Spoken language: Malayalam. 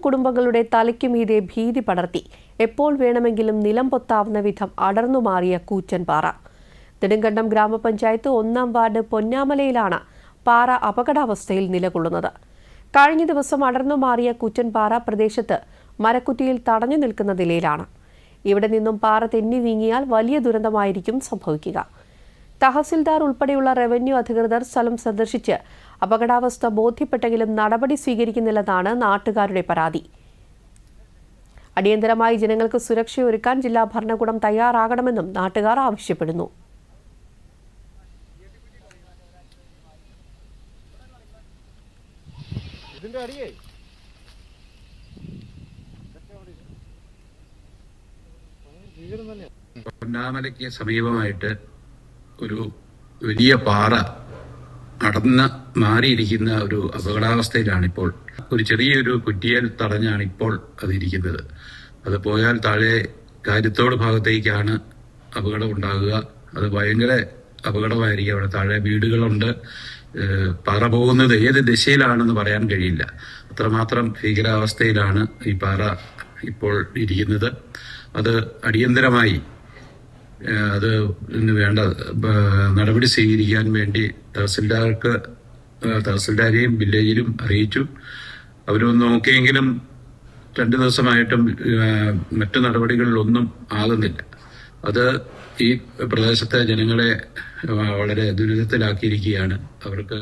കുടുംബങ്ങളുടെ തലയ്ക്കുമീതെ ഭീതി പടർത്തി എപ്പോൾ വേണമെങ്കിലും നിലം പൊത്താവുന്ന വിധം അടർന്നുമാറിയ കൂറ്റൻപാറ. നെടുങ്കണ്ടം ഗ്രാമപഞ്ചായത്ത് 1-ാം വാർഡ് പൊന്നാമലയിലാണ് പാറ അപകടാവസ്ഥയിൽ നിലകൊള്ളുന്നത്. കഴിഞ്ഞ ദിവസം അടർന്നുമാറിയ കൂറ്റൻപാറ പ്രദേശത്ത് മരക്കുറ്റിയിൽ തടഞ്ഞു നിൽക്കുന്ന നിലയിലാണ്. ഇവിടെ നിന്നും പാറ തെന്നി നീങ്ങിയാൽ വലിയ ദുരന്തമായിരിക്കും സംഭവിക്കുക. തഹസിൽദാർ ഉൾപ്പെടെയുള്ള റവന്യൂ അധികൃതർ സ്ഥലം സന്ദർശിച്ച് അപകടാവസ്ഥ ബോധ്യപ്പെട്ടെങ്കിലും നടപടി സ്വീകരിക്കുന്നില്ലെന്നാണ് നാട്ടുകാരുടെ പരാതി. അടിയന്തരമായി ജനങ്ങൾക്ക് സുരക്ഷയൊരുക്കാൻ ജില്ലാ ഭരണകൂടം തയ്യാറാകണമെന്നും നാട്ടുകാർ ആവശ്യപ്പെടുന്നു. പൊന്നാമലയ്ക്ക് സമീപമായിട്ട് ഒരു വലിയ പാറ അടർന്ന് മാറിയിരിക്കുന്ന ഒരു അപകടാവസ്ഥയിലാണിപ്പോൾ. ഒരു ചെറിയൊരു കുറ്റിയാൽ തടഞ്ഞാണ് ഇപ്പോൾ അതിരിക്കുന്നത്. അത് പോയാൽ താഴെ കാര്യത്തോട് ഭാഗത്തേക്കാണ് അപകടം ഉണ്ടാകുക. അത് ഭയങ്കര അപകടമായിരിക്കും. അവിടെ താഴെ വീടുകളുണ്ട്. പാറ പോകുന്നത് ഏത് ദിശയിലാണെന്ന് പറയാൻ കഴിയില്ല. അത്രമാത്രം ഭീകരാവസ്ഥയിലാണ് ഈ പാറ ഇപ്പോൾ ഇരിക്കുന്നത്. അത് അടിയന്തരമായി അത് വേണ്ട നടപടി സ്വീകരിക്കാൻ വേണ്ടി തഹസിൽദാരെയും വില്ലേജിലും അറിയിച്ചു. അവരൊന്ന് നോക്കിയെങ്കിലും 2 ദിവസമായിട്ടും മറ്റു നടപടികളിലൊന്നും ആകുന്നില്ല. അത് ഈ പ്രദേശത്തെ ജനങ്ങളെ വളരെ ദുരിതത്തിലാക്കിയിരിക്കുകയാണ്. അവർക്ക്